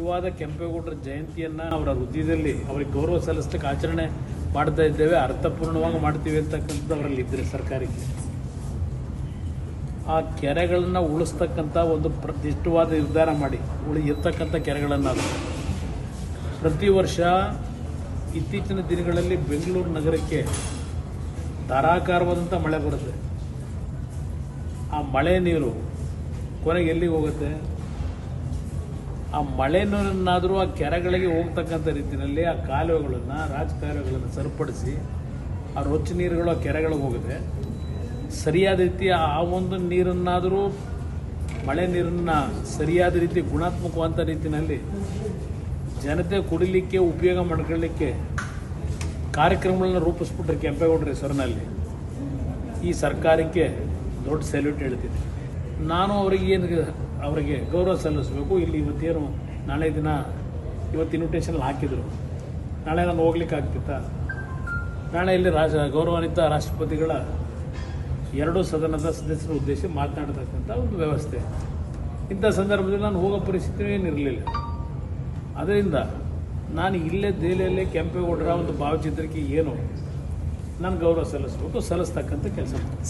ನಿಜವಾದ ಕೆಂಪೇಗೌಡರ ಜಯಂತಿಯನ್ನು ಅವರ ಹೃದಯದಲ್ಲಿ ಅವರಿಗೆ ಗೌರವ ಸಲ್ಲಿಸಲಿಕ್ಕೆ ಆಚರಣೆ ಮಾಡ್ತಾ ಇದ್ದೇವೆ, ಅರ್ಥಪೂರ್ಣವಾಗಿ ಮಾಡ್ತೀವಿ ಅಂತಕ್ಕಂಥದ್ದು ಅವರಲ್ಲಿ ಇದ್ದರೆ ಸರ್ಕಾರಕ್ಕೆ ಆ ಕೆರೆಗಳನ್ನು ಉಳಿಸ್ತಕ್ಕಂಥ ಒಂದು ದಿಷ್ಟವಾದ ನಿರ್ಧಾರ ಮಾಡಿ ಇರ್ತಕ್ಕಂಥ ಕೆರೆಗಳನ್ನು ಪ್ರತಿ ವರ್ಷ ಇತ್ತೀಚಿನ ದಿನಗಳಲ್ಲಿ ಬೆಂಗಳೂರು ನಗರಕ್ಕೆ ಧಾರಾಕಾರವಾದಂಥ ಮಳೆ ಬರುತ್ತೆ. ಆ ಮಳೆ ನೀರು ಕೊನೆಗೆ ಎಲ್ಲಿಗೆ ಹೋಗುತ್ತೆ? ಆ ಮಳೆ ನೀರನ್ನಾದರೂ ಆ ಕೆರೆಗಳಿಗೆ ಹೋಗ್ತಕ್ಕಂಥ ರೀತಿಯಲ್ಲಿ ಆ ಕಾಲುವೆಗಳನ್ನು ರಾಜಕಾಲುವೆಗಳನ್ನು ಸರಿಪಡಿಸಿ ಆ ರೊಚ್ಚ ನೀರುಗಳು ಆ ಕೆರೆಗಳಿಗೆ ಹೋಗುತ್ತೆ. ಸರಿಯಾದ ರೀತಿ ಆ ಒಂದು ನೀರನ್ನಾದರೂ ಮಳೆ ನೀರನ್ನು ಸರಿಯಾದ ರೀತಿ ಗುಣಾತ್ಮಕವಾದ ರೀತಿಯಲ್ಲಿ ಜನತೆ ಕುಡಿಲಿಕ್ಕೆ ಉಪಯೋಗ ಮಾಡ್ಕೊಳ್ಳಿಕ್ಕೆ ಕಾರ್ಯಕ್ರಮಗಳನ್ನ ರೂಪಿಸ್ಬಿಟ್ರೆ ಕೆಂಪೇಗೌಡರ ಹೆಸರಿನಲ್ಲಿ ಈ ಸರ್ಕಾರಕ್ಕೆ ದೊಡ್ಡ ಸೆಲ್ಯೂಟ್ ಹೇಳ್ತೀನಿ. ನಾನು ಅವರಿಗೆ ಗೌರವ ಸಲ್ಲಿಸಬೇಕು. ಇಲ್ಲಿ ಇವತ್ತೇನು ನಾಳೆ ದಿನ ಇವತ್ತು ಇನ್ವಿಟೇಷನಲ್ಲಿ ಹಾಕಿದರು, ನಾಳೆ ನಾನು ಹೋಗ್ಲಿಕ್ಕೆ ಆಗ್ತಿತ್ತಾ? ನಾಳೆ ಇಲ್ಲಿ ಗೌರವಾನ್ವಿತ ರಾಷ್ಟ್ರಪತಿಗಳ ಎರಡೂ ಸದನದ ಸದಸ್ಯರ ಉದ್ದೇಶ ಮಾತನಾಡತಕ್ಕಂಥ ಒಂದು ವ್ಯವಸ್ಥೆ. ಇಂಥ ಸಂದರ್ಭದಲ್ಲಿ ನಾನು ಹೋಗೋ ಪರಿಸ್ಥಿತಿ ಏನಿರಲಿಲ್ಲ. ಅದರಿಂದ ನಾನು ಇಲ್ಲೇ ದೆಹಲಿಯಲ್ಲೇ ಕೆಂಪೇಗೌಡರ ಒಂದು ಭಾವಚಿತ್ರಕ್ಕೆ ಏನು ನಾನು ಗೌರವ ಸಲ್ಲಿಸಬೇಕು, ಸಲ್ಲಿಸ್ತಕ್ಕಂಥ ಕೆಲಸ ಮಾಡ್ತೀನಿ.